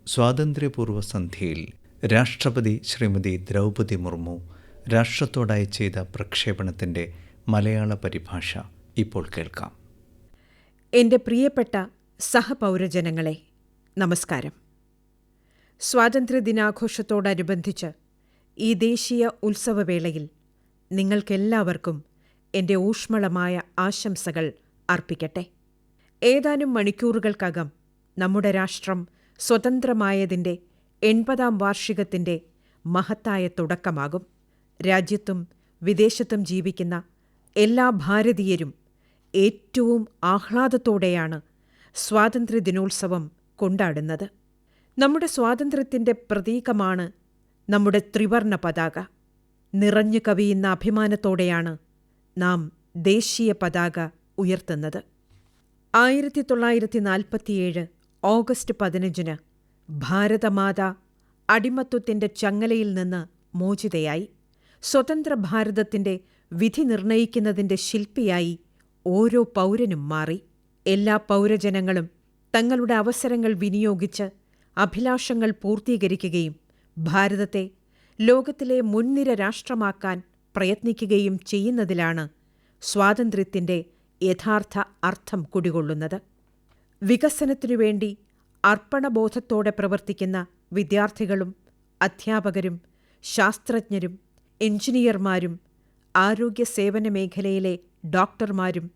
സ്വാതന്ത്ര്യപൂർവ്വ സന്ധ്യയിൽ രാഷ്ട്രപതി ശ്രീമതി ദ്രൗപദി മുർമു രാഷ്ട്രത്തോടായി ചെയ്ത പ്രക്ഷേപണത്തിൻ്റെ മലയാള പരിഭാഷ ഇപ്പോൾ കേൾക്കാം. എൻ്റെ പ്രിയപ്പെട്ട സഹപൗരജനങ്ങളെ, നമസ്കാരം. സ്വാതന്ത്ര്യദിനാഘോഷത്തോടനുബന്ധിച്ച് ഈ ദേശീയ ഉത്സവവേളയിൽ നിങ്ങൾക്കെല്ലാവർക്കും എൻ്റെ ഊഷ്മളമായ ആശംസകൾ അർപ്പിക്കട്ടെ. ഏതാനും മണിക്കൂറുകൾക്കകം നമ്മുടെ രാഷ്ട്രം സ്വതന്ത്രമായതിൻ്റെ 80ാം വാർഷികത്തിൻ്റെ മഹത്തായ തുടക്കമാകും. രാജ്യത്തും വിദേശത്തും ജീവിക്കുന്ന എല്ലാ ഭാരതീയരും ഏറ്റവും ആഹ്ലാദത്തോടെയാണ് സ്വാതന്ത്ര്യദിനോത്സവം കൊണ്ടാടുന്നത്. നമ്മുടെ സ്വാതന്ത്ര്യത്തിൻ്റെ പ്രതീകമാണ് നമ്മുടെ ത്രിവർണ പതാക. നിറഞ്ഞു കവിയുന്ന അഭിമാനത്തോടെയാണ് നാം ദേശീയ പതാക ഉയർത്തുന്നത്. 1947 ഓഗസ്റ്റ് 15 ഭാരതമാത അടിമത്വത്തിൻ്റെ ചങ്ങലയിൽ നിന്ന് മോചിതയായി. സ്വതന്ത്ര ഭാരതത്തിൻ്റെ വിധി നിർണയിക്കുന്നതിൻ്റെ ശില്പിയായി ഓരോ പൗരനും മാറി. എല്ലാ പൗരജനങ്ങളും തങ്ങളുടെ അവസരങ്ങൾ വിനിയോഗിച്ച് അഭിലാഷങ്ങൾ പൂർത്തീകരിക്കുകയും ഭാരതത്തെ ലോകത്തിലെ മുൻനിര രാഷ്ട്രമാക്കാൻ പ്രയത്നിക്കുകയും ചെയ്യുന്നതിലാണ് സ്വാതന്ത്ര്യത്തിൻ്റെ യഥാർത്ഥ അർത്ഥം കുടികൊള്ളുന്നത്. വികസനത്തിനുവേണ്ടി അർപ്പണബോധത്തോടെ പ്രവർത്തിക്കുന്ന വിദ്യാർത്ഥികളും അധ്യാപകരും ശാസ്ത്രജ്ഞരും എഞ്ചിനീയർമാരും ആരോഗ്യ സേവന മേഖലയിലെ ഡോക്ടർമാരും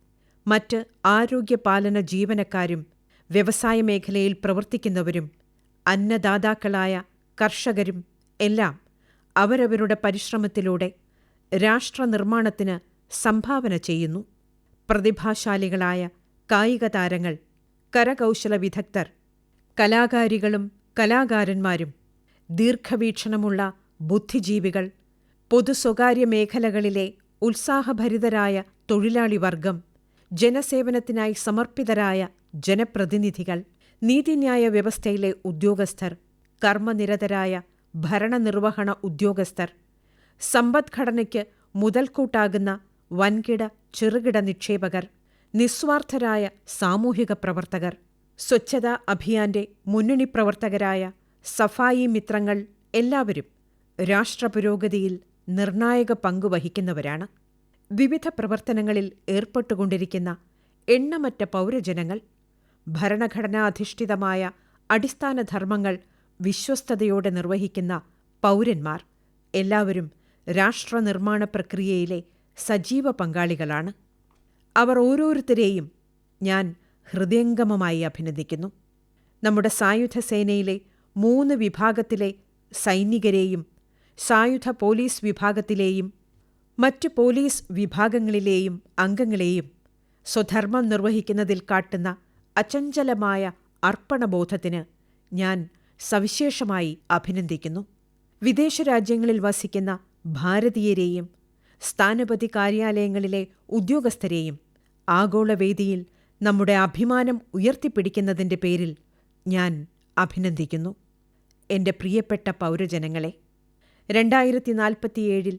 മറ്റ് ആരോഗ്യപാലന ജീവനക്കാരും വ്യവസായ മേഖലയിൽ പ്രവർത്തിക്കുന്നവരും അന്നദാതാക്കളായ കർഷകരും എല്ലാം അവരവരുടെ പരിശ്രമത്തിലൂടെ രാഷ്ട്രനിർമ്മാണത്തിന് സംഭാവന ചെയ്യുന്നു. പ്രതിഭാശാലികളായ കായിക താരങ്ങൾ, കരകൗശല വിദഗ്ധർ, കലാകാരികളും കലാകാരന്മാരും, ദീർഘവീക്ഷണമുള്ള ബുദ്ധിജീവികൾ, പൊതു-സ്വകാര്യ മേഖലകളിലെ ഉത്സാഹഭരിതരായ തൊഴിലാളി വർഗം, ജനസേവനത്തിനായി സമർപ്പിതരായ ജനപ്രതിനിധികൾ, നീതിന്യായ വ്യവസ്ഥയിലെ ഉദ്യോഗസ്ഥർ, കർമ്മനിരതരായ ഭരണനിർവഹണ ഉദ്യോഗസ്ഥർ, സമ്പദ്ഘടനയ്ക്ക് മുതൽക്കൂട്ടാകുന്ന വൻകിട ചെറുകിട നിക്ഷേപകർ, നിസ്വാർത്ഥരായ സാമൂഹിക പ്രവർത്തകർ, സ്വച്ഛതാ അഭിയാന്റെ മുന്നണി പ്രവർത്തകരായ സഫായി മിത്രങ്ങൾ എല്ലാവരും രാഷ്ട്രപുരോഗതിയിൽ നിർണായക പങ്കുവഹിക്കുന്നവരാണ്. വിവിധ പ്രവർത്തനങ്ങളിൽ ഏർപ്പെട്ടുകൊണ്ടിരിക്കുന്ന എണ്ണമറ്റ പൗരജനങ്ങൾ, ഭരണഘടനാധിഷ്ഠിതമായ അടിസ്ഥാന ധർമ്മങ്ങൾ വിശ്വസ്തയോടെ നിർവഹിക്കുന്ന പൗരന്മാർ എല്ലാവരും രാഷ്ട്രനിർമ്മാണ പ്രക്രിയയിലെ സജീവ പങ്കാളികളാണ്. അവർ ഓരോരുത്തരെയും ഞാൻ ഹൃദയംഗമമായി അഭിനന്ദിക്കുന്നു. നമ്മുടെ സായുധ സേനയിലെ 3 വിഭാഗത്തിലെ സൈനികരെയും സായുധ പോലീസ് വിഭാഗത്തിലെയും മറ്റു പോലീസ് വിഭാഗങ്ങളിലെയും അംഗങ്ങളെയും സ്വധർമ്മം നിർവഹിക്കുന്നതിൽ കാട്ടുന്ന അചഞ്ചലമായ അർപ്പണബോധത്തിന് ഞാൻ സവിശേഷമായി അഭിനന്ദിക്കുന്നു. വിദേശ രാജ്യങ്ങളിൽ വസിക്കുന്ന ഭാരതീയരെയും സ്ഥാനപതി കാര്യാലയങ്ങളിലെ ഉദ്യോഗസ്ഥരെയും ആഗോളവേദിയിൽ നമ്മുടെ അഭിമാനം ഉയർത്തിപ്പിടിക്കുന്നതിൻ്റെ പേരിൽ ഞാൻ അഭിനന്ദിക്കുന്നു. എൻ്റെ പ്രിയപ്പെട്ട പൗരജനങ്ങളെ, 2047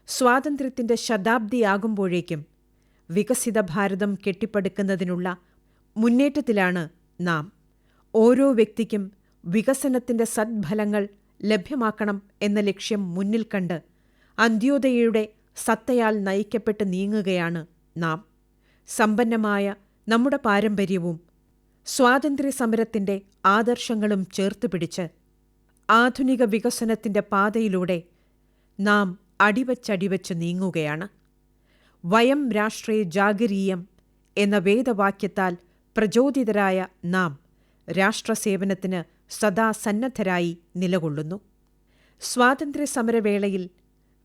സ്വാതന്ത്ര്യത്തിൻ്റെ ശതാബ്ദിയാകുമ്പോഴേക്കും വികസിത ഭാരതം കെട്ടിപ്പടുക്കുന്നതിനുള്ള മുന്നേറ്റത്തിലാണ് നാം. ഓരോ വ്യക്തിക്കും വികസനത്തിൻ്റെ സദ്ഫലങ്ങൾ ലഭ്യമാക്കണം എന്ന ലക്ഷ്യം മുന്നിൽ കണ്ട് അന്ത്യോദയയുടെ സത്തയാൽ നയിക്കപ്പെട്ട് നീങ്ങുകയാണ് നാം. സമ്പന്നമായ നമ്മുടെ പാരമ്പര്യവും സ്വാതന്ത്ര്യസമരത്തിൻ്റെ ആദർശങ്ങളും ചേർത്തുപിടിച്ച് ആധുനിക വികസനത്തിൻ്റെ പാതയിലൂടെ നാം അടിവച്ചടിവച്ച് നീങ്ങുകയാണ്. വയം രാഷ്ട്രേ ജാഗരീയം എന്ന വേദവാക്യത്താൽ പ്രചോദിതരായ നാം രാഷ്ട്രസേവനത്തിന് സദാ സന്നദ്ധരായി നിലകൊള്ളുന്നു. സ്വാതന്ത്ര്യസമരവേളയിൽ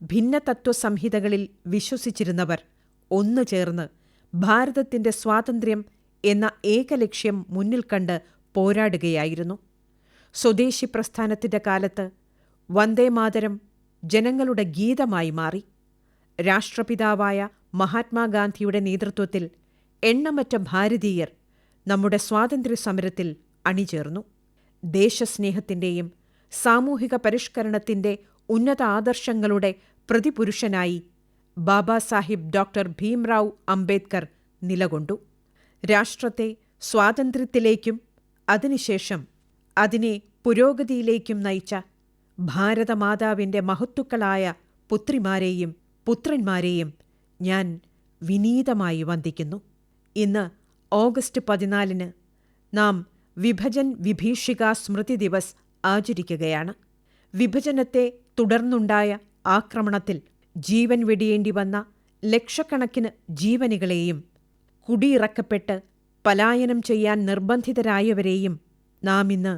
ഭിന്നതത്വസംഹിതകളിൽ വിശ്വസിച്ചിരുന്നവർ ഒന്നു ചേർന്ന് ഭാരതത്തിൻ്റെ സ്വാതന്ത്ര്യം എന്ന ഏകലക്ഷ്യം മുന്നിൽ കണ്ട് പോരാടുകയായിരുന്നു. സ്വദേശി പ്രസ്ഥാനത്തിൻ്റെ കാലത്ത് വന്ദേമാതരം ജനങ്ങളുടെ ഗീതമായി മാറി. രാഷ്ട്രപിതാവായ മഹാത്മാഗാന്ധിയുടെ നേതൃത്വത്തിൽ എണ്ണമറ്റ ഭാരതീയർ നമ്മുടെ സ്വാതന്ത്ര്യസമരത്തിൽ അണിചേർന്നു. ദേശസ്നേഹത്തിൻ്റെയും സാമൂഹിക പരിഷ്കരണത്തിൻ്റെ ഉന്നത ആദർശങ്ങളുടെ പ്രതിപുരുഷനായി ബാബാസാഹിബ് ഡോക്ടർ ഭീംറാവ് അംബേദ്കർ നിലകൊണ്ടു. രാഷ്ട്രത്തെ സ്വാതന്ത്ര്യത്തിലേക്കും അതിനുശേഷം അതിനെ പുരോഗതിയിലേക്കും നയിച്ച ഭാരതമാതാവിന്റെ മഹത്തുക്കളായ പുത്രിമാരെയും പുത്രന്മാരെയും ഞാൻ വിനീതമായി വന്ദിക്കുന്നു. ഇന്ന് ഓഗസ്റ്റ് 14 നാം വിഭജൻ വിഭീഷികാ സ്മൃതി ദിവസ് ആചരിക്കുകയാണ്. വിഭജനത്തെ തുടർന്നുണ്ടായ ആക്രമണത്തിൽ ജീവൻ വെടിയേണ്ടി വന്ന ലക്ഷക്കണക്കിന് ജീവനുകളെയും കുടിയിറക്കപ്പെട്ട് പലായനം ചെയ്യാൻ നിർബന്ധിതരായവരെയും നാം ഇന്ന്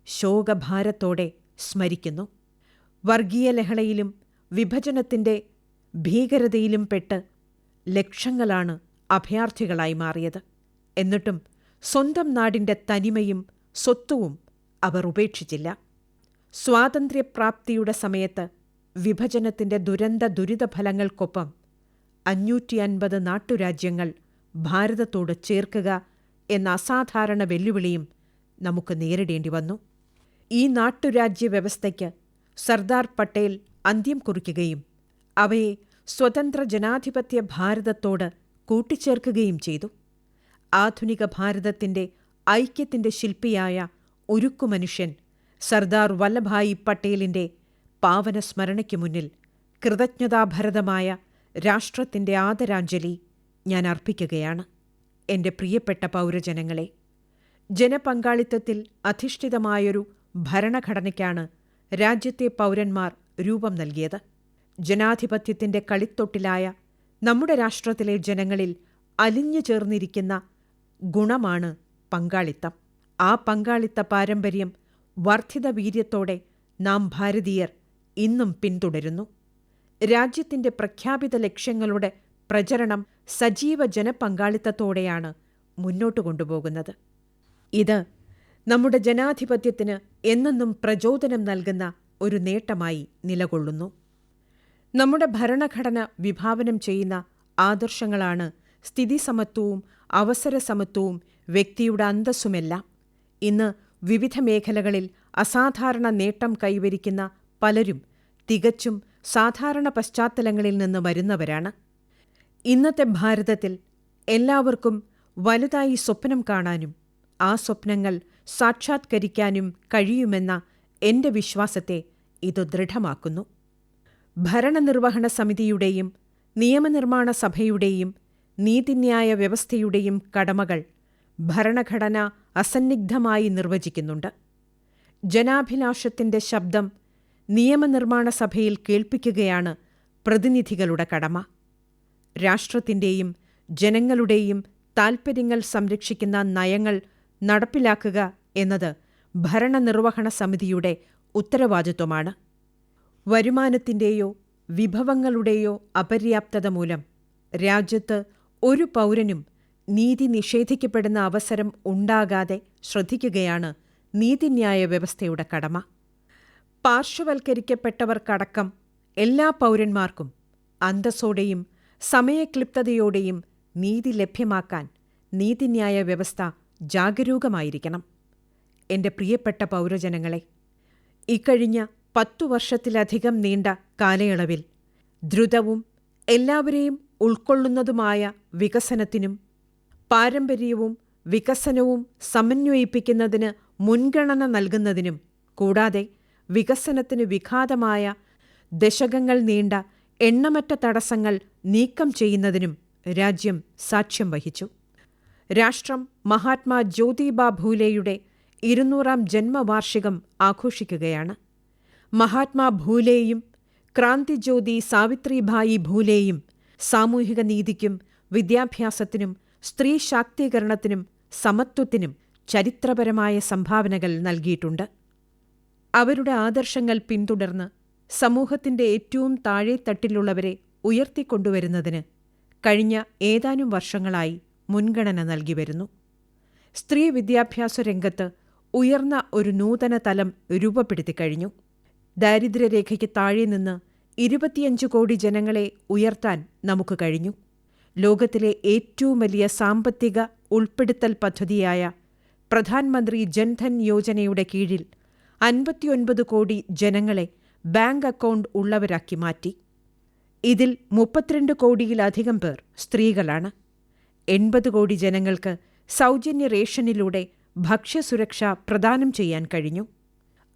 ശോകഭാരത്തോടെ സ്മരിക്കുന്നു. വർഗീയ ലഹളയിലും വിഭജനത്തിന്റെ ഭീകരതയിലും പെട്ട് ലക്ഷങ്ങളാണ് അഭയാർത്ഥികളായി മാറിയത്. എന്നിട്ടും സ്വന്തം നാടിന്റെ തനിമയും സ്വത്വവും അവർ ഉപേക്ഷിച്ചില്ല. സ്വാതന്ത്ര്യപ്രാപ്തിയുടെ സമയത്ത് വിഭജനത്തിന്റെ ദുരിതഫലങ്ങൾക്കൊപ്പം 550 നാട്ടുരാജ്യങ്ങൾ ഭാരതത്തോട് ചേർക്കുക എന്ന അസാധാരണ വെല്ലുവിളിയും നമുക്ക് നേരിടേണ്ടി വന്നു. ഈ നാട്ടുരാജ്യ വ്യവസ്ഥയ്ക്ക് സർദാർ പട്ടേൽ അന്ത്യം കുറിക്കുകയും അവയെ സ്വതന്ത്ര ജനാധിപത്യ ഭാരതത്തോട് കൂട്ടിച്ചേർക്കുകയും ചെയ്തു. ആധുനിക ഭാരതത്തിന്റെ ഐക്യത്തിന്റെ ശില്പിയായ ഉരുക്കുമനുഷ്യൻ സർദാർ വല്ലഭായി പട്ടേലിന്റെ പാവന സ്മരണയ്ക്കു മുന്നിൽ കൃതജ്ഞതാഭരിതമായ രാഷ്ട്രത്തിന്റെ ആദരാഞ്ജലി ഞാൻ അർപ്പിക്കുകയാണ്. എന്റെ പ്രിയപ്പെട്ട പൗരജനങ്ങളെ, ജനപങ്കാളിത്തത്തിൽ അധിഷ്ഠിതമായൊരു ഭരണഘടനയ്ക്കാണ് രാജ്യത്തെ പൗരന്മാർ രൂപം നൽകിയത്. ജനാധിപത്യത്തിന്റെ കളിത്തൊട്ടിലായ നമ്മുടെ രാഷ്ട്രത്തിലെ ജനങ്ങളിൽ അലിഞ്ഞു ചേർന്നിരിക്കുന്ന ഗുണമാണ് പങ്കാളിത്തം. ആ പങ്കാളിത്ത പാരമ്പര്യം വർദ്ധിത വീര്യത്തോടെ നാം ഭാരതീയർ ഇന്നും പിന്തുടരുന്നു. രാജ്യത്തിന്റെ പ്രഖ്യാപിത ലക്ഷ്യങ്ങളുടെ പ്രചരണം സജീവ ജനപങ്കാളിത്തത്തോടെയാണ് മുന്നോട്ടു കൊണ്ടുപോകുന്നത്. ഇത് നമ്മുടെ ജനാധിപത്യത്തിന് എന്നെന്നും പ്രചോദനം നൽകുന്ന ഒരു നേട്ടമായി നിലകൊള്ളുന്നു. നമ്മുടെ ഭരണഘടന വിഭാവനം ചെയ്യുന്ന ആദർശങ്ങളാണ് സ്ഥിതിസമത്വവും അവസരസമത്വവും വ്യക്തിയുടെ അന്തസ്സുമെല്ലാം. ഇന്ന് വിവിധ മേഖലകളിൽ അസാധാരണ നേട്ടം കൈവരിക്കുന്ന പലരും തികച്ചും സാധാരണ പശ്ചാത്തലങ്ങളിൽ നിന്ന് വരുന്നവരാണ്. ഇന്നത്തെ ഭാരതത്തിൽ എല്ലാവർക്കും വലുതായി സ്വപ്നം കാണാനും ആ സ്വപ്നങ്ങൾ സാക്ഷാത്കരിക്കാനും കഴിയുമെന്ന എന്റെ വിശ്വാസത്തെ ഇത് ദൃഢമാക്കുന്നു. ഭരണനിർവഹണ സമിതിയുടെയും നിയമനിർമ്മാണ സഭയുടെയും നീതിന്യായ വ്യവസ്ഥയുടെയും കടമകൾ ഭരണഘടന അസന്നിഗ്ധമായി നിർവചിക്കുന്നുണ്ട്. ജനാഭിലാഷത്തിന്റെ ശബ്ദം നിയമനിർമ്മാണ സഭയിൽ കേൾപ്പിക്കുകയാണ് പ്രതിനിധികളുടെ കടമ. രാഷ്ട്രത്തിന്റെയും ജനങ്ങളുടെയും താൽപ്പര്യങ്ങൾ സംരക്ഷിക്കുന്ന നയങ്ങൾ നടപ്പിലാക്കുക എന്നത് ഭരണനിർവഹണ സമിതിയുടെ ഉത്തരവാദിത്വമാണ്. വരുമാനത്തിന്റെയോ വിഭവങ്ങളുടെയോ അപര്യാപ്തത മൂലം രാജ്യത്ത് ഒരു പൗരനും നീതി നിഷേധിക്കപ്പെടുന്ന അവസരം ഉണ്ടാകാതെ ശ്രദ്ധിക്കുകയാണ് നീതിന്യായ വ്യവസ്ഥയുടെ കടമ. പാർശ്വവൽക്കരിക്കപ്പെട്ടവർക്കടക്കം എല്ലാ പൗരന്മാർക്കും അന്തസ്സോടെയും സമയക്ലിപ്തതയോടെയും നീതി ലഭ്യമാക്കാൻ നീതിന്യായ വ്യവസ്ഥ ജാഗരൂകമായിരിക്കണം. എന്റെ പ്രിയപ്പെട്ട പൗരജനങ്ങളെ, ഇക്കഴിഞ്ഞ 10 വർഷത്തിലധികം നീണ്ട കാലയളവിൽ ദ്രുതവും എല്ലാവരെയും ഉൾക്കൊള്ളുന്നതുമായ വികസനത്തിനും പാരമ്പര്യവും വികസനവും സമന്വയിപ്പിക്കുന്നതിന് മുൻഗണന നൽകുന്നതിനും കൂടാതെ വികസനത്തിന് വിഘാതമായ ദശകങ്ങൾ നീണ്ട എണ്ണമറ്റ തടസ്സങ്ങൾ നീക്കം ചെയ്യുന്നതിനും രാജ്യം സാക്ഷ്യം വഹിച്ചു. രാഷ്ട്രം മഹാത്മാ ജ്യോതിബ ഭൂലെയുടെ 200ാം ജന്മവാർഷികം ആഘോഷിക്കുകയാണ്. മഹാത്മാ ഭൂലെയും ക്രാന്തിജ്യോതി സാവിത്രിഭായി ഭൂലെയും സാമൂഹിക നീതിക്കും വിദ്യാഭ്യാസത്തിനും സ്ത്രീ ശാക്തീകരണത്തിനും സമത്വത്തിനും ചരിത്രപരമായ സംഭാവനകൾ നൽകിയിട്ടുണ്ട്. അവരുടെ ആദർശങ്ങൾ പിന്തുടർന്ന് സമൂഹത്തിന്റെ ഏറ്റവും താഴെത്തട്ടിലുള്ളവരെ ഉയർത്തിക്കൊണ്ടുവരുന്നതിന് കഴിഞ്ഞ ഏതാനും വർഷങ്ങളായി മുൻഗണന നൽകി വരുന്നു. സ്ത്രീ വിദ്യാഭ്യാസ രംഗത്ത് ഉയർന്ന ഒരു നൂതന തലം രൂപപ്പെടുത്തിക്കഴിഞ്ഞു. ദാരിദ്ര്യരേഖയ്ക്ക് താഴെ നിന്ന് 25 കോടി ജനങ്ങളെ ഉയർത്താൻ നമുക്ക് കഴിഞ്ഞു. ലോകത്തിലെ ഏറ്റവും വലിയ സാമ്പത്തിക ഉൾപ്പെടുത്തൽ പദ്ധതിയായ പ്രധാൻമന്ത്രി ജൻധൻ യോജനയുടെ കീഴിൽ 59 കോടി ജനങ്ങളെ ബാങ്ക് അക്കൗണ്ട് ഉള്ളവരാക്കി മാറ്റി. ഇതിൽ 32 കോടിയിലധികം പേർ സ്ത്രീകളാണ്. 80 കോടി ജനങ്ങൾക്ക് സൗജന്യ റേഷനിലൂടെ ഭക്ഷ്യസുരക്ഷ പ്രദാനം ചെയ്യാൻ കഴിഞ്ഞു.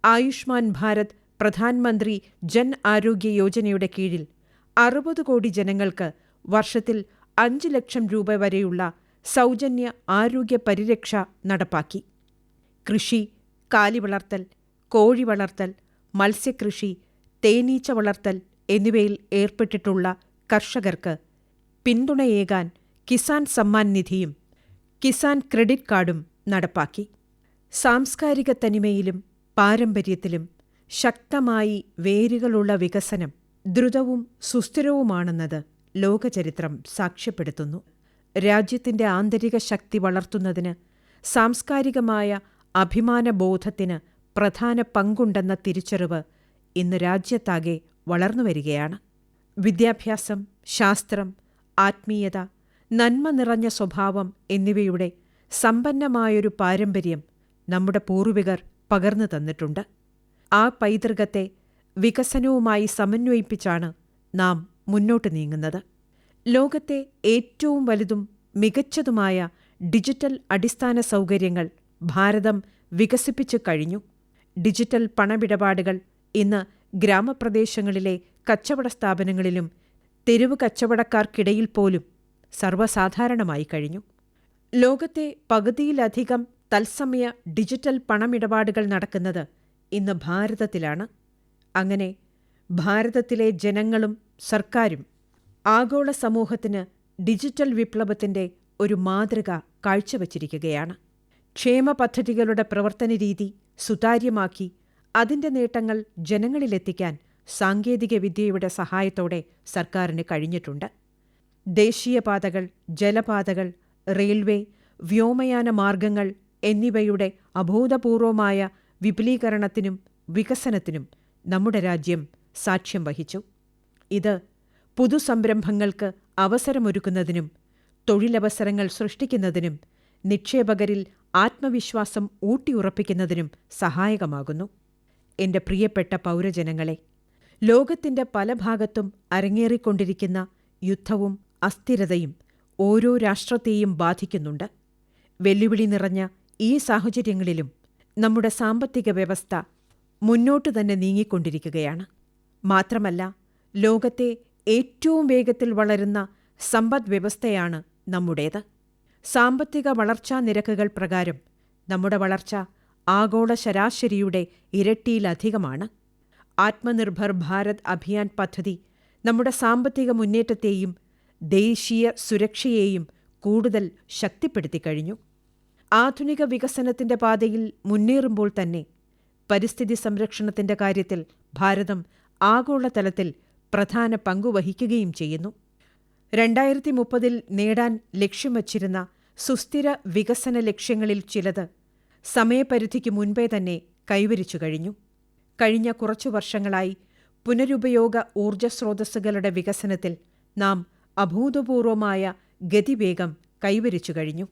ആയുഷ്മാൻ ഭാരത് പ്രധാൻമന്ത്രി ജൻ ആരോഗ്യ യോജനയുടെ കീഴിൽ 60 കോടി ജനങ്ങൾക്ക് വർഷത്തിൽ 5 ലക്ഷം രൂപ വരെയുള്ള സൗജന്യ ആരോഗ്യ പരിരക്ഷ നടപ്പാക്കി. കൃഷി, കാലിവളർത്തൽ, കോഴി വളർത്തൽ, മത്സ്യകൃഷി, തേനീച്ച വളർത്തൽ എന്നിവയിൽ ഏർപ്പെട്ടിട്ടുള്ള കർഷകർക്ക് പിന്തുണയേകാൻ കിസാൻ സമ്മാൻ നിധിയും കിസാൻ ക്രെഡിറ്റ് കാർഡും നടപ്പാക്കി. സാംസ്കാരിക തനിമയിലും പാരമ്പര്യത്തിലും ശക്തമായി വേരുകളുള്ള വികസനം ദ്രുതവും സുസ്ഥിരവുമാണെന്നത് ലോകചരിത്രം സാക്ഷ്യപ്പെടുത്തുന്നു. രാജ്യത്തിന്റെ ആന്തരിക ശക്തി വളർത്തുന്നതിന് സാംസ്കാരികമായ അഭിമാനബോധത്തിന് പ്രധാന പങ്കുണ്ടെന്ന തിരിച്ചറിവ് ഇന്ന് രാജ്യത്താകെ വളർന്നുവരികയാണ്. വിദ്യാഭ്യാസം, ശാസ്ത്രം, ആത്മീയത, നന്മ നിറഞ്ഞ സ്വഭാവം എന്നിവയുടെ സമ്പന്നമായൊരു പാരമ്പര്യം നമ്മുടെ പൂർവികർ പകർന്നു തന്നിട്ടുണ്ട്. ആ പൈതൃകത്തെ വികസനവുമായി സമന്വയിപ്പിച്ചാണ് നാം മുന്നോട്ട് നീങ്ങുന്നത്. ലോകത്തെ ഏറ്റവും വലുതും മികച്ചതുമായ ഡിജിറ്റൽ അടിസ്ഥാന സൗകര്യങ്ങൾ ഭാരതം വികസിപ്പിച്ചു കഴിഞ്ഞു. ഡിജിറ്റൽ പണമിടപാടുകൾ ഇന്ന് ഗ്രാമപ്രദേശങ്ങളിലെ കച്ചവട സ്ഥാപനങ്ങളിലും തെരുവ് കച്ചവടക്കാർക്കിടയിൽ പോലും സർവ്വസാധാരണമായി കഴിഞ്ഞു. ലോകത്തെ പകുതിയിലധികം തത്സമയ ഡിജിറ്റൽ പണമിടപാടുകൾ നടക്കുന്നത് ഇന്ന് ഭാരതത്തിലാണ്. അങ്ങനെ ഭാരതത്തിലെ ജനങ്ങളും സർക്കാരും ആഗോള സമൂഹത്തിന് ഡിജിറ്റൽ വിപ്ലവത്തിന്റെ ഒരു മാതൃക കാഴ്ചവച്ചിരിക്കുകയാണ്. ക്ഷേമ പദ്ധതികളുടെ പ്രവർത്തനരീതി സുതാര്യമാക്കി അതിന്റെ നേട്ടങ്ങൾ ജനങ്ങളിലെത്തിക്കാൻ സാങ്കേതികവിദ്യയുടെ സഹായത്തോടെ സർക്കാരിന് കഴിഞ്ഞിട്ടുണ്ട്. ദേശീയപാതകൾ, ജലപാതകൾ, റെയിൽവേ, വ്യോമയാന മാർഗങ്ങൾ എന്നിവയുടെ അഭൂതപൂർവമായ വിപുലീകരണത്തിനും വികസനത്തിനും നമ്മുടെ രാജ്യം സാക്ഷ്യം വഹിച്ചു. ഇത് പുതുസംരംഭങ്ങൾക്ക് അവസരമൊരുക്കുന്നതിനും തൊഴിലവസരങ്ങൾ സൃഷ്ടിക്കുന്നതിനും നിക്ഷേപകരിൽ ആത്മവിശ്വാസം ഊട്ടിയുറപ്പിക്കുന്നതിനും സഹായകമാകുന്നു. എന്റെ പ്രിയപ്പെട്ട പൗരജനങ്ങളെ, ലോകത്തിന്റെ പല ഭാഗത്തും അരങ്ങേറിക്കൊണ്ടിരിക്കുന്ന യുദ്ധവും അസ്ഥിരതയും ഓരോ രാഷ്ട്രത്തെയും ബാധിക്കുന്നുണ്ട്. വെല്ലുവിളി നിറഞ്ഞ ഈ സാഹചര്യങ്ങളിലും നമ്മുടെ സാമ്പത്തിക വ്യവസ്ഥ മുന്നോട്ടു തന്നെ നീങ്ങിക്കൊണ്ടിരിക്കുകയാണ്. മാത്രമല്ല, ലോകത്തെ ഏറ്റവും വേഗത്തിൽ വളരുന്ന സമ്പദ്വ്യവസ്ഥയാണ് നമ്മുടേത്. സാമ്പത്തിക വളർച്ചാ നിരക്കുകൾ പ്രകാരം നമ്മുടെ വളർച്ച ആഗോള ശരാശരിയുടെ ഇരട്ടിയിലധികമാണ്. ആത്മനിർഭർ ഭാരത് അഭിയാൻ പദ്ധതി നമ്മുടെ സാമ്പത്തിക മുന്നേറ്റത്തെയും ദേശീയ സുരക്ഷയെയും കൂടുതൽ ശക്തിപ്പെടുത്തിക്കഴിഞ്ഞു. ആധുനിക വികസനത്തിന്റെ പാതയിൽ മുന്നേറുമ്പോൾ തന്നെ പരിസ്ഥിതി സംരക്ഷണത്തിന്റെ കാര്യത്തിൽ ഭാരതം ആഗോളതലത്തിൽ പ്രധാന പങ്കുവഹിക്കുകയും ചെയ്യുന്നു. 2030 നേടാൻ ലക്ഷ്യം വച്ചിരുന്ന സുസ്ഥിര വികസന ലക്ഷ്യങ്ങളിൽ ചിലത് സമയപരിധിക്ക് മുൻപേ തന്നെ കൈവരിച്ചു കഴിഞ്ഞു. കഴിഞ്ഞ കുറച്ചു വർഷങ്ങളായി പുനരുപയോഗ ഊർജ്ജസ്രോതസ്സുകളുടെ വികസനത്തിൽ നാം അഭൂതപൂർവമായ ഗതിവേഗം കൈവരിച്ചു കഴിഞ്ഞു.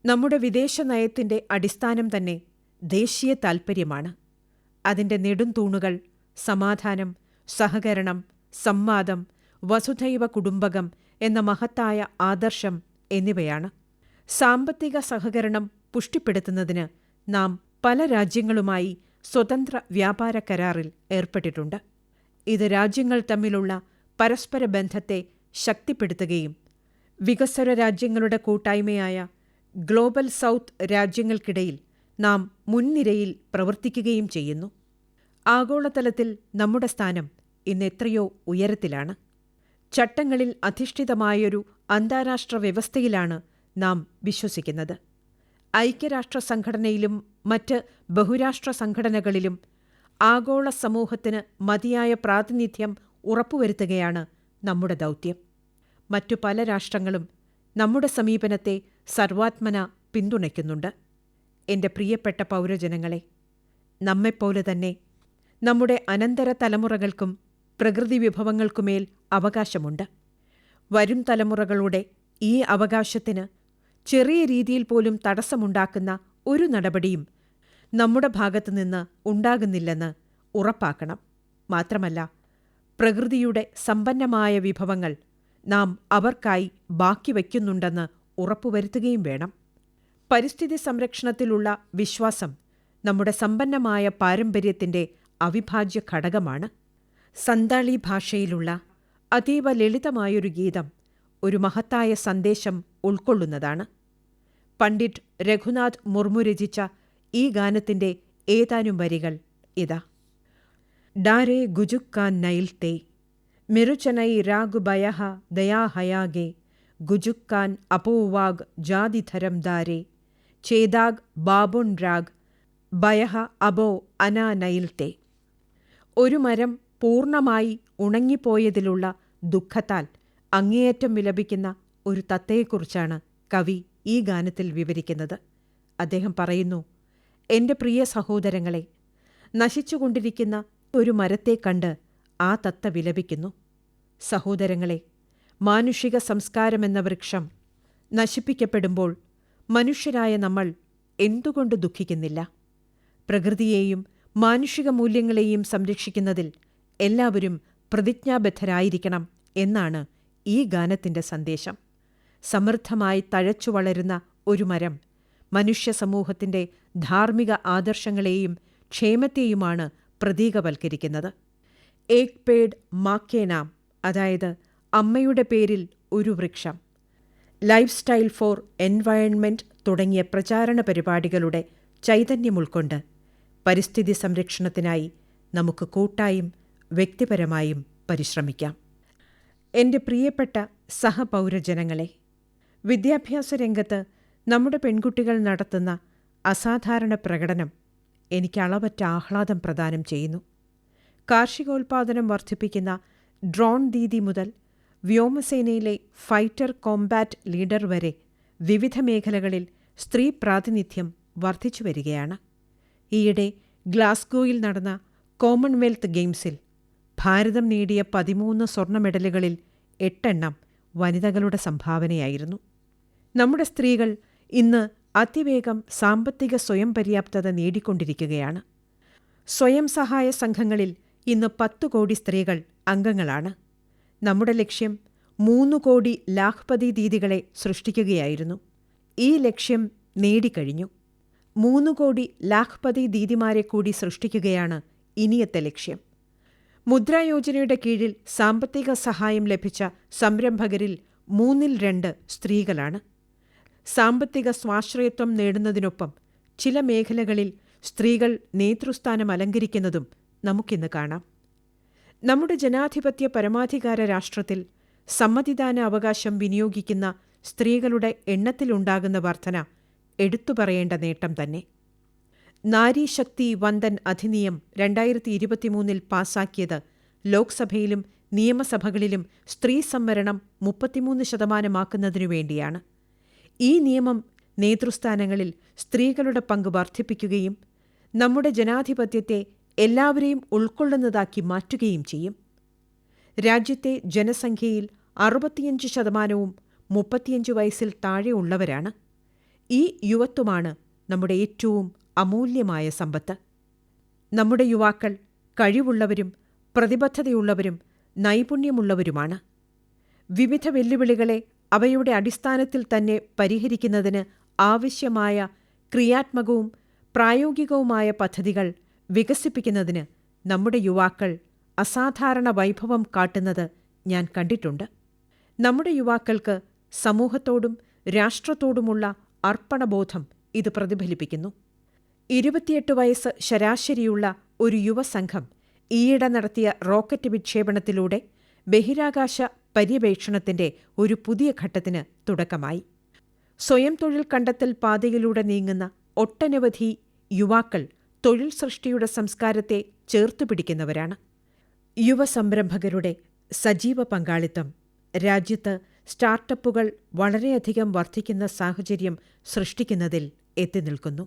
നമ്മുടെ വിദേശ നയത്തിന്റെ അടിസ്ഥാനം തന്നെ ദേശീയ താൽപ്പര്യമാണ്. അതിന്റെ നെടുംതൂണുകൾ സമാധാനം, സഹകരണം, സംവാദം, വസുധൈവ കുടുംബകം എന്ന മഹത്തായ ആദർശം എന്നിവയാണ്. സാമ്പത്തിക സഹകരണം പുഷ്ടിപ്പെടുത്തുന്നതിന് നാം പല രാജ്യങ്ങളുമായി സ്വതന്ത്ര വ്യാപാര കരാറിൽ ഏർപ്പെട്ടിട്ടുണ്ട്. ഇത് രാജ്യങ്ങൾ തമ്മിലുള്ള പരസ്പര ബന്ധത്തെ ശക്തിപ്പെടുത്തുകയും വികസ്വര രാജ്യങ്ങളുടെ കൂട്ടായ്മയായ ഗ്ലോബൽ സൗത്ത് രാജ്യങ്ങൾക്കിടയിൽ നാം മുൻനിരയിൽ പ്രവർത്തിക്കുകയും ചെയ്യുന്നു. ആഗോളതലത്തിൽ നമ്മുടെ സ്ഥാനം ഇന്ന് എത്രയോ ഉയരത്തിലാണ്. ചട്ടങ്ങളിൽ അധിഷ്ഠിതമായൊരു അന്താരാഷ്ട്ര വ്യവസ്ഥയിലാണ് നാം വിശ്വസിക്കുന്നത്. ഐക്യരാഷ്ട്ര സംഘടനയിലും മറ്റ് ബഹുരാഷ്ട്ര സംഘടനകളിലും ആഗോള സമൂഹത്തിന് മതിയായ പ്രാതിനിധ്യം ഉറപ്പുവരുത്തുകയാണ് നമ്മുടെ ദൗത്യം. മറ്റു പല രാഷ്ട്രങ്ങളും നമ്മുടെ സമീപനത്തെ സർവാത്മന പിന്തുണയ്ക്കുന്നുണ്ട്. എന്റെ പ്രിയപ്പെട്ട പൗരജനങ്ങളെ, നമ്മെപ്പോലെ തന്നെ നമ്മുടെ അനന്തര തലമുറകൾക്കും പ്രകൃതി വിഭവങ്ങൾക്കുമേൽ അവകാശമുണ്ട്. വരും തലമുറകളുടെ ഈ അവകാശത്തിന് ചെറിയ രീതിയിൽ പോലും തടസ്സമുണ്ടാക്കുന്ന ഒരു നടപടിയും നമ്മുടെ ഭാഗത്തുനിന്ന് ഉണ്ടാകുന്നില്ലെന്ന് ഉറപ്പാക്കണം. മാത്രമല്ല, പ്രകൃതിയുടെ സമ്പന്നമായ വിഭവങ്ങൾ നാം അവർക്കായി ബാക്കി വയ്ക്കുന്നുണ്ടെന്ന് ഉറപ്പുവരുത്തുകയും വേണം. പരിസ്ഥിതി സംരക്ഷണത്തിലുള്ള വിശ്വാസം നമ്മുടെ സമ്പന്നമായ പാരമ്പര്യത്തിന്റെ അവിഭാജ്യ ഘടകമാണ്. സന്താളി ഭാഷയിലുള്ള അതീവ ലളിതമായൊരു ഗീതം ഒരു മഹത്തായ സന്ദേശം ഉൾക്കൊള്ളുന്നതാണ്. പണ്ഡിറ്റ് രഘുനാഥ് മുർമു രചിച്ച ഈ ഗാനത്തിന്റെ ഏതാനും വരികൾ ഇതാ. ഡാരെ ഗുജുക്കാൻ നൈൽത്തെ മിരുചനൈ രാഗു ബയഹ ദയാഹയാഗെ ഗുജുക്കാൻ അപോവാഗ് ജാതിധരം ദാരെ ചേദാഗ് ബാബുൺ രാഗ് ബയഹ അബോ അനാ നൈൽത്തെ. ഒരു മരം പൂർണ്ണമായി ഉണങ്ങിപ്പോയതിലുള്ള ദുഃഖത്താൽ അങ്ങേയറ്റം വിലപിക്കുന്ന ഒരു തത്തയെക്കുറിച്ചാണ് കവി ഈ ഗാനത്തിൽ വിവരിക്കുന്നത്. അദ്ദേഹം പറയുന്നു, എൻ്റെ പ്രിയ സഹോദരങ്ങളെ, നശിച്ചുകൊണ്ടിരിക്കുന്ന ഒരു മരത്തെ കണ്ട് ആ തത്ത വിലപിക്കുന്നു. സഹോദരങ്ങളെ, മാനുഷിക സംസ്കാരമെന്ന വൃക്ഷം നശിപ്പിക്കപ്പെടുമ്പോൾ മനുഷ്യരായ നമ്മൾ എന്തുകൊണ്ട് ദുഃഖിക്കുന്നില്ല? പ്രകൃതിയെയും മാനുഷിക മൂല്യങ്ങളെയും സംരക്ഷിക്കുന്നതിൽ എല്ലാവരും പ്രതിജ്ഞാബദ്ധരായിരിക്കണം എന്നാണ് ഈ ഗാനത്തിന്റെ സന്ദേശം. സമൃദ്ധമായി തഴച്ചു വളരുന്ന ഒരു മരം മനുഷ്യ സമൂഹത്തിന്റെ ധാർമ്മിക ആദർശങ്ങളെയും ക്ഷേമത്തെയുമാണ് പ്രതീകവൽക്കരിക്കുന്നത്. ഏക് പേഡ് മാ കെ നാം, അതായത് അമ്മയുടെ പേരിൽ ഒരു വൃക്ഷം, ലൈഫ് സ്റ്റൈൽ ഫോർ എൻവയൺമെന്റ് തുടങ്ങിയ പ്രചാരണ പരിപാടികളുടെ ചൈതന്യം ഉൾക്കൊണ്ട് പരിസ്ഥിതി സംരക്ഷണത്തിനായി നമുക്ക് കൂട്ടായും വ്യക്തിപരമായും പരിശ്രമിക്കാം. എൻ്റെ പ്രിയപ്പെട്ട സഹപൗരജനങ്ങളെ, വിദ്യാഭ്യാസ രംഗത്ത് നമ്മുടെ പെൺകുട്ടികൾ നടത്തുന്ന അസാധാരണ പ്രകടനം എനിക്ക് അളവറ്റ ആഹ്ലാദം പ്രദാനം ചെയ്യുന്നു. കാർഷികോൽപാദനം വർദ്ധിപ്പിക്കുന്ന ഡ്രോൺ ദീദി മുതൽ വ്യോമസേനയിലെ ഫൈറ്റർ കോംബാറ്റ് ലീഡർ വരെ വിവിധ മേഖലകളിൽ സ്ത്രീ പ്രാതിനിധ്യം വർദ്ധിച്ചു വരികയാണ്. ഈയിടെ ഗ്ലാസ്ഗോയിൽ നടന്ന കോമൺവെൽത്ത് ഗെയിംസിൽ ഭാരതം നേടിയ 13 സ്വർണ്ണ മെഡലുകളിൽ 8 വനിതകളുടെ സംഭാവനയായിരുന്നു. നമ്മുടെ സ്ത്രീകൾ ഇന്ന് അതിവേഗം സാമ്പത്തിക സ്വയം പര്യാപ്തത നേടിക്കൊണ്ടിരിക്കുകയാണ്. സ്വയം സഹായ സംഘങ്ങളിൽ ഇന്ന് 10 കോടി സ്ത്രീകൾ അംഗങ്ങളാണ്. നമ്മുടെ ലക്ഷ്യം 3 കോടി ലാഖ്പതി ദീദികളെ സൃഷ്ടിക്കുകയായിരുന്നു. ഈ ലക്ഷ്യം നേടിക്കഴിഞ്ഞു. 3 കോടി ലാഖ്പതി ദീദിമാരെ കൂടി സൃഷ്ടിക്കുകയാണ് ഇനിയത്തെ ലക്ഷ്യം. മുദ്രാ യോജനയുടെ കീഴിൽ സാമ്പത്തിക സഹായം ലഭിച്ച സംരംഭകരിൽ 2/3 സ്ത്രീകളാണ്. സാമ്പത്തിക സ്വാശ്രയത്വം നേടുന്നതിനൊപ്പം ചില മേഖലകളിൽ സ്ത്രീകൾ നേതൃസ്ഥാനം അലങ്കരിക്കുന്നതും നമുക്കിന്ന് കാണാം. നമ്മുടെ ജനാധിപത്യ പരമാധികാര രാഷ്ട്രത്തിൽ സമ്മതിദാന അവകാശം വിനിയോഗിക്കുന്ന സ്ത്രീകളുടെ എണ്ണത്തിലുണ്ടാകുന്ന വർധന എടുത്തുപറയേണ്ട നേട്ടം തന്നെ. നാരീശക്തി വന്ദൻ അധിനിയം 2023 പാസാക്കിയത് ലോക്സഭയിലും നിയമസഭകളിലും സ്ത്രീ സംവരണം 33% വേണ്ടിയാണ്. ഈ നിയമം നേതൃസ്ഥാനങ്ങളിൽ സ്ത്രീകളുടെ പങ്ക് വർദ്ധിപ്പിക്കുകയും നമ്മുടെ ജനാധിപത്യത്തെ എല്ലാവരെയും ഉൾക്കൊള്ളുന്നതാക്കി മാറ്റുകയും ചെയ്യും. രാജ്യത്തെ ജനസംഖ്യയിൽ 65% 35 വയസ്സിൽ താഴെ ഉള്ളവരാണ്. ഈ യുവത്വമാണ് നമ്മുടെ ഏറ്റവും അമൂല്യമായ സമ്പത്ത്. നമ്മുടെ യുവാക്കൾ കഴിവുള്ളവരും പ്രതിബദ്ധതയുള്ളവരും നൈപുണ്യമുള്ളവരുമാണ്. വിവിധ വെല്ലുവിളികളെ അവയുടെ അടിസ്ഥാനത്തിൽ തന്നെ പരിഹരിക്കുന്നതിന് ആവശ്യമായ ക്രിയാത്മകവും പ്രായോഗികവുമായ പദ്ധതികൾ വികസിപ്പിക്കുന്നതിന് നമ്മുടെ യുവാക്കൾ അസാധാരണ വൈഭവം കാട്ടുന്നത് ഞാൻ കണ്ടിട്ടുണ്ട്. നമ്മുടെ യുവാക്കൾക്ക് സമൂഹത്തോടും രാഷ്ട്രത്തോടുമുള്ള അർപ്പണബോധം ഇത് പ്രതിഫലിപ്പിക്കുന്നു. 28 വയസ്സ് ശരാശരിയുള്ള ഒരു യുവസംഘം ഈയിടെ നടത്തിയ റോക്കറ്റ് വിക്ഷേപണത്തിലൂടെ ബഹിരാകാശ പര്യവേക്ഷണത്തിന്റെ ഒരു പുതിയ ഘട്ടത്തിന് തുടക്കമായി. സ്വയം തൊഴിൽ കണ്ടെത്തൽ പാതയിലൂടെ നീങ്ങുന്ന ഒട്ടനവധി യുവാക്കൾ തൊഴിൽ സൃഷ്ടിയുടെ സംസ്കാരത്തെ ചേർത്തുപിടിക്കുന്നവരാണ്. യുവസംരംഭകരുടെ സജീവ പങ്കാളിത്തം രാജ്യത്ത് സ്റ്റാർട്ടപ്പുകൾ വളരെയധികം വർദ്ധിക്കുന്ന സാഹചര്യം സൃഷ്ടിക്കുന്നതിൽ എത്തിനിൽക്കുന്നു.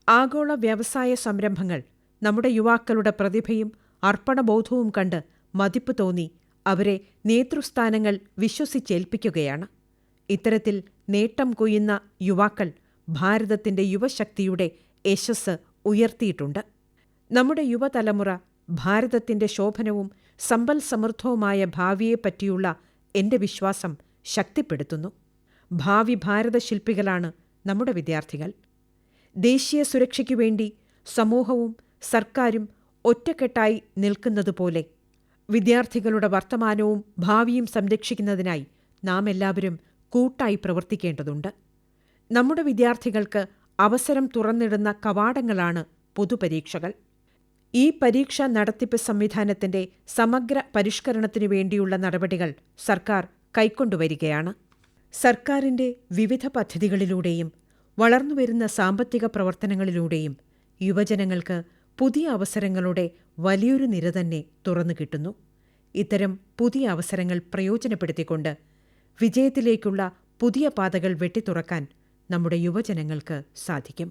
ആഗോള വ്യവസായ സംരംഭങ്ങൾ നമ്മുടെ യുവാക്കളുടെ പ്രതിഭയും അർപ്പണബോധവും കണ്ട് മതിപ്പ് തോന്നി അവരെ നേതൃസ്ഥാനങ്ങൾ വിശ്വസിച്ചേൽപ്പിക്കുകയാണ്. ഇത്തരത്തിൽ നേട്ടം കൊയ്യുന്ന യുവാക്കൾ ഭാരതത്തിന്റെ യുവശക്തിയുടെ യശസ്സ് ഉയർത്തിയിട്ടുണ്ട്. നമ്മുടെ യുവതലമുറ ഭാരതത്തിന്റെ ശോഭനവും സമ്പൽ സമൃദ്ധവുമായ ഭാവിയെപ്പറ്റിയുള്ള എന്റെ വിശ്വാസം ശക്തിപ്പെടുത്തുന്നു. ഭാവി ഭാരതശില്പികളാണ് നമ്മുടെ വിദ്യാർത്ഥികൾ. ദേശീയ സുരക്ഷയ്ക്കു വേണ്ടി സമൂഹവും സർക്കാരും ഒറ്റക്കെട്ടായി നിൽക്കുന്നതുപോലെ വിദ്യാർത്ഥികളുടെ വർത്തമാനവും ഭാവിയും സംരക്ഷിക്കുന്നതിനായി നാം എല്ലാവരും കൂട്ടായി പ്രവർത്തിക്കേണ്ടതുണ്ട്. നമ്മുടെ വിദ്യാർത്ഥികൾക്ക് അവസരം തുറന്നിടുന്ന കവാടങ്ങളാണ് പൊതുപരീക്ഷകൾ. ഈ പരീക്ഷാ നടത്തിപ്പ് സംവിധാനത്തിന്റെ സമഗ്ര പരിഷ്കരണത്തിനു വേണ്ടിയുള്ള നടപടികൾ സർക്കാർ കൈക്കൊണ്ടുവരികയാണ്. സർക്കാരിന്റെ വിവിധ പദ്ധതികളിലൂടെയും വളർന്നുവരുന്ന സാമ്പത്തിക പ്രവർത്തനങ്ങളിലൂടെയും യുവജനങ്ങൾക്ക് പുതിയ അവസരങ്ങളുടെ വലിയൊരു നിര തന്നെ തുറന്നു കിട്ടുന്നു. ഇത്തരം പുതിയ അവസരങ്ങൾ പ്രയോജനപ്പെടുത്തിക്കൊണ്ട് വിജയത്തിലേക്കുള്ള പുതിയ പാതകൾ വെട്ടിത്തുറക്കാൻ നമ്മുടെ യുവജനങ്ങൾക്ക് സാധിക്കും.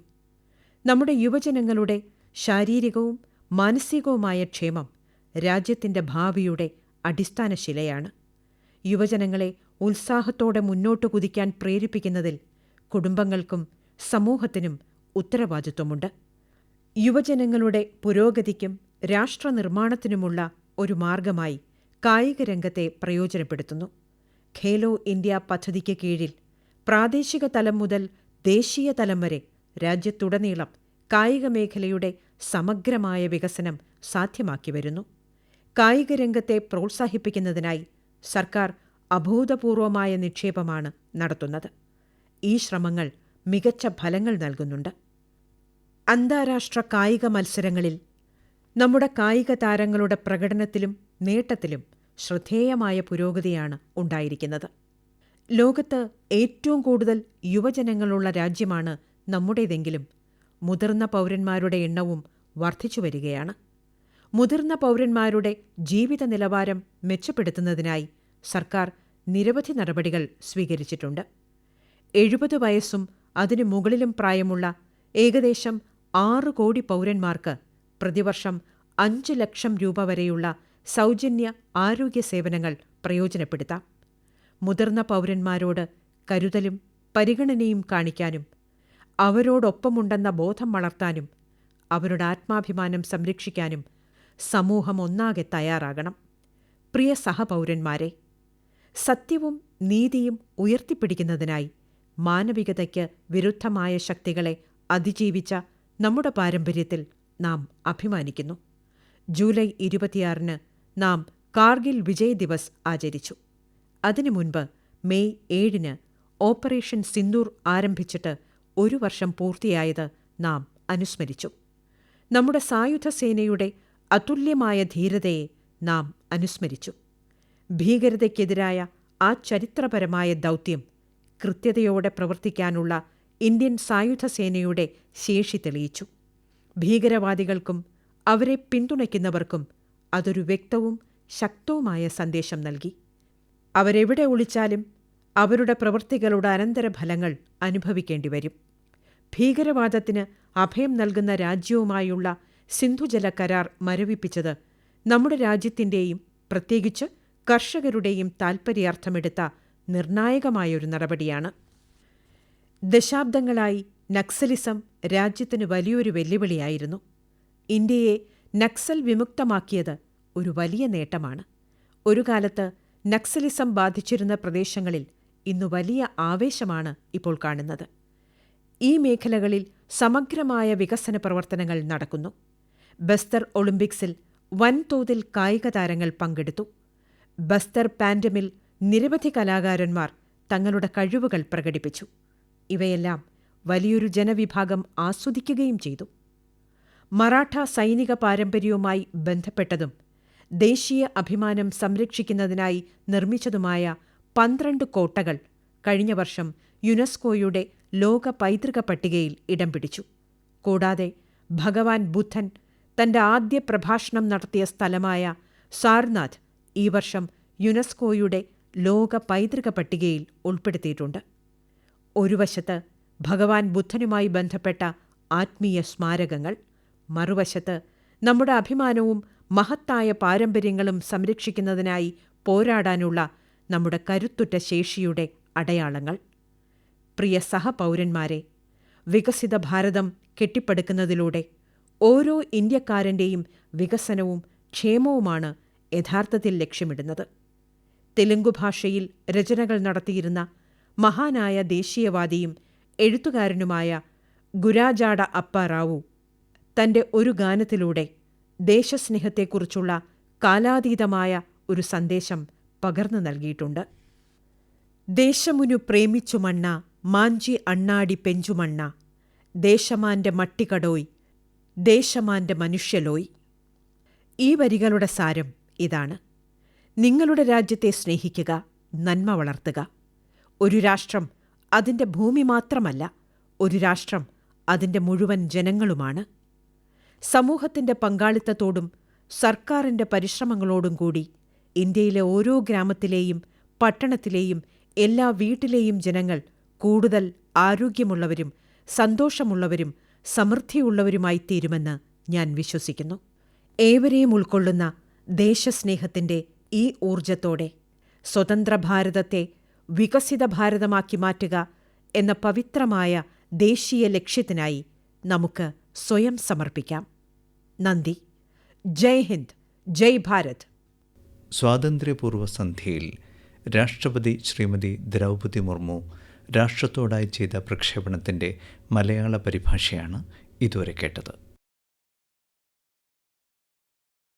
നമ്മുടെ യുവജനങ്ങളുടെ ശാരീരികവും മാനസികവുമായ ക്ഷേമം രാജ്യത്തിന്റെ ഭാവിയുടെ അടിസ്ഥാനശിലയാണ്. യുവജനങ്ങളെ ഉത്സാഹത്തോടെ മുന്നോട്ടു കുതിക്കാൻ പ്രേരിപ്പിക്കുന്നതിൽ കുടുംബങ്ങൾക്കും സമൂഹത്തിനും ഉത്തരവാദിത്വമുണ്ട്. യുവജനങ്ങളുടെ പുരോഗതിക്കും രാഷ്ട്രനിർമ്മാണത്തിനുമുള്ള ഒരു മാർഗമായി കായിക രംഗത്തെ പ്രയോജനപ്പെടുത്തുന്നു. ഖേലോ ഇന്ത്യ പദ്ധതിക്ക് കീഴിൽ പ്രാദേശിക തലം മുതൽ ദേശീയ തലം വരെ രാജ്യത്തുടനീളം കായിക മേഖലയുടെ സമഗ്രമായ വികസനം സാധ്യമാക്കി വരുന്നു. കായിക രംഗത്തെ പ്രോത്സാഹിപ്പിക്കുന്നതിനായി സർക്കാർ അഭൂതപൂർവമായ നിക്ഷേപമാണ് നടത്തുന്നത്. ഈ ശ്രമങ്ങൾ മികച്ച ഫലങ്ങൾ നൽകുന്നുണ്ട്. അന്താരാഷ്ട്ര കായിക മത്സരങ്ങളിൽ നമ്മുടെ കായിക താരങ്ങളുടെ പ്രകടനത്തിലും നേട്ടത്തിലും ശ്രദ്ധേയമായ പുരോഗതിയാണ് ഉണ്ടായിരിക്കുന്നത്. ലോകത്ത് ഏറ്റവും കൂടുതൽ യുവജനങ്ങളുള്ള രാജ്യമാണ് നമ്മുടേതെങ്കിലും മുതിർന്ന പൗരന്മാരുടെ എണ്ണവും വർദ്ധിച്ചുവരികയാണ്. മുതിർന്ന പൗരന്മാരുടെ ജീവിത നിലവാരം മെച്ചപ്പെടുത്തുന്നതിനായി സർക്കാർ നിരവധി നടപടികൾ സ്വീകരിച്ചിട്ടുണ്ട്. 70 വയസ്സും അതിനു മുകളിലും പ്രായമുള്ള ഏകദേശം 6 കോടി പൗരന്മാർക്ക് പ്രതിവർഷം 5 ലക്ഷം രൂപ വരെയുള്ള സൗജന്യ ആരോഗ്യ സേവനങ്ങൾ പ്രയോജനപ്പെടുത്താം. മുതിർന്ന പൗരന്മാരോട് കരുതലും പരിഗണനയും കാണിക്കാനും അവരോടൊപ്പമുണ്ടെന്ന ബോധം വളർത്താനും അവരുടെ ആത്മാഭിമാനം സംരക്ഷിക്കാനും സമൂഹം ഒന്നാകെ തയ്യാറാകണം. പ്രിയ സഹപൗരന്മാരെ, സത്യവും നീതിയും ഉയർത്തിപ്പിടിക്കുന്നതിനായി മാനവികതയ്ക്ക് വിരുദ്ധമായ ശക്തികളെ അതിജീവിച്ച നമ്മുടെ പാരമ്പര്യത്തിൽ നാം അഭിമാനിക്കുന്നു. ജൂലൈ 26 നാം കാർഗിൽ വിജയ് ദിവസ് ആചരിച്ചു. അതിനു മുൻപ് മെയ് 7 ഓപ്പറേഷൻ സിന്ദൂർ ആരംഭിച്ചിട്ട് 1 വർഷം പൂർത്തിയായത് നാം അനുസ്മരിച്ചു. നമ്മുടെ സായുധ സേനയുടെ അതുല്യമായ ധീരതയെ നാം അനുസ്മരിച്ചു. ഭീകരതയ്ക്കെതിരായ ആ ചരിത്രപരമായ ദൗത്യം കൃത്യതയോടെ പ്രവർത്തിക്കാനുള്ള ഇന്ത്യൻ സായുധ സേനയുടെ ശേഷി തെളിയിച്ചു. ഭീകരവാദികൾക്കും അവരെ പിന്തുണയ്ക്കുന്നവർക്കും അതൊരു വ്യക്തവും ശക്തവുമായ സന്ദേശം നൽകി. അവരെവിടെ ഒളിച്ചാലും അവരുടെ പ്രവൃത്തികളുടെ അനന്തരഫലങ്ങൾ അനുഭവിക്കേണ്ടി വരും. ഭീകരവാദത്തിന് അഭയം നൽകുന്ന രാജ്യവുമായുള്ള സിന്ധുജല കരാർ മരവിപ്പിച്ചത് നമ്മുടെ രാജ്യത്തിന്റെയും പ്രത്യേകിച്ച് കർഷകരുടെയും താൽപര്യാർത്ഥമെടുത്ത നിർണായകമായൊരു നടപടിയാണ്. ദശാബ്ദങ്ങളായി നക്സലിസം രാജ്യത്തിന് വലിയൊരു വെല്ലുവിളിയായിരുന്നു. ഇന്ത്യയെ നക്സൽ വിമുക്തമാക്കിയത് ഒരു വലിയ നേട്ടമാണ്. ഒരു കാലത്ത് നക്സലിസം ബാധിച്ചിരുന്ന പ്രദേശങ്ങളിൽ ഇന്നു വലിയ ആവേശമാണ് ഇപ്പോൾ കാണുന്നത്. ഈ മേഖലകളിൽ സമഗ്രമായ വികസന പ്രവർത്തനങ്ങൾ നടക്കുന്നു. ബസ്തർ ഒളിമ്പിക്സിൽ വൻതോതിൽ കായിക താരങ്ങൾ പങ്കെടുത്തു. ബസ്തർ പാൻഡമിൽ നിരവധി കലാകാരന്മാർ തങ്ങളുടെ കഴിവുകൾ പ്രകടിപ്പിച്ചു. ഇവയെല്ലാം വലിയൊരു ജനവിഭാഗം ആസ്വദിക്കുകയും ചെയ്തു. മറാഠ സൈനിക പാരമ്പര്യവുമായി ബന്ധപ്പെട്ടതും ദേശീയ അഭിമാനം സംരക്ഷിക്കുന്നതിനായി നിർമ്മിച്ചതുമായ 12 കോട്ടകൾ കഴിഞ്ഞ വർഷം യുനെസ്കോയുടെ ലോക പൈതൃക പട്ടികയിൽ ഇടം പിടിച്ചു. കൂടാതെ ഭഗവാൻ ബുദ്ധൻ തന്റെ ആദ്യ പ്രഭാഷണം നടത്തിയ സ്ഥലമായ സാർനാഥ് ഈ വർഷം യുനെസ്കോയുടെ ലോക പൈതൃക പട്ടികയിൽ ഉൾപ്പെടുത്തിയിട്ടുണ്ട്. ഒരു വശത്ത് ഭഗവാൻ ബുദ്ധനുമായി ബന്ധപ്പെട്ട ആത്മീയ സ്മാരകങ്ങൾ, മറുവശത്ത് നമ്മുടെ അഭിമാനവും മഹത്തായ പാരമ്പര്യങ്ങളും സംരക്ഷിക്കുന്നതിനായി പോരാടാനുള്ള നമ്മുടെ കരുത്തുറ്റ ശേഷിയുടെ അടയാളങ്ങൾ. പ്രിയ സഹപൗരന്മാരെ, വികസിത ഭാരതം കെട്ടിപ്പടുക്കുന്നതിലൂടെ ഓരോ ഇന്ത്യക്കാരൻ്റെയും വികസനവും ക്ഷേമവുമാണ് യഥാർത്ഥത്തിൽ ലക്ഷ്യമിടുന്നത്. തെലുങ്കു ഭാഷയിൽ രചനകൾ നടത്തിയിരുന്ന മഹാനായ ദേശീയവാദിയും എഴുത്തുകാരനുമായ ഗുരാജാഡ അപ്പ റാവു തന്റെ ഒരു ഗാനത്തിലൂടെ ദേശസ്നേഹത്തെക്കുറിച്ചുള്ള കാലാതീതമായ ഒരു സന്ദേശം പകർന്നു നൽകിയിട്ടുണ്ട്. ദേശമുനു പ്രേമിച്ചുമണ്ണ മാഞ്ചി അണ്ണാടി പെഞ്ചുമണ്ണ ദേശമാന്റെ മട്ടികടോയ് ദേശമാന്റെ മനുഷ്യലോയ്. ഈ വരികളുടെ സാരം ഇതാണ്: നിങ്ങളുടെ രാജ്യത്തെ സ്നേഹിക്കുക, നന്മ വളർത്തുക. ഒരു രാഷ്ട്രം അതിൻ്റെ ഭൂമി മാത്രമല്ല, ഒരു രാഷ്ട്രം അതിൻ്റെ മുഴുവൻ ജനങ്ങളുമാണ്. സമൂഹത്തിൻ്റെ പങ്കാളിത്തത്തോടും സർക്കാരിൻ്റെ പരിശ്രമങ്ങളോടും കൂടി ഇന്ത്യയിലെ ഓരോ ഗ്രാമത്തിലെയും പട്ടണത്തിലെയും എല്ലാ വീട്ടിലെയും ജനങ്ങൾ കൂടുതൽ ആരോഗ്യമുള്ളവരും സന്തോഷമുള്ളവരും സമൃദ്ധിയുള്ളവരുമായി തീരുമെന്ന് ഞാൻ വിശ്വസിക്കുന്നു. ഏവരെയും ഉൾക്കൊള്ളുന്ന ദേശസ്നേഹത്തിൻ്റെ ഈ ഊർജത്തോടെ സ്വതന്ത്ര ഭാരതത്തെ വികസിത ഭാരതമാക്കി മാറ്റുക എന്ന പവിത്രമായ ദേശീയ ലക്ഷ്യത്തിനായി നമുക്ക് സ്വയം സമർപ്പിക്കാം. നന്ദി. ജയ് ഹിന്ദ്, ജയ് ഭാരത്. സ്വാതന്ത്ര്യപൂർവ്വ സന്ധ്യയിൽ രാഷ്ട്രപതി ശ്രീമതി ദ്രൗപദി മുർമു രാഷ്ട്രത്തോടായി ചെയ്ത പ്രക്ഷേപണത്തിൻ്റെ മലയാള പരിഭാഷയാണ് ഇതുവരെ കേട്ടത്.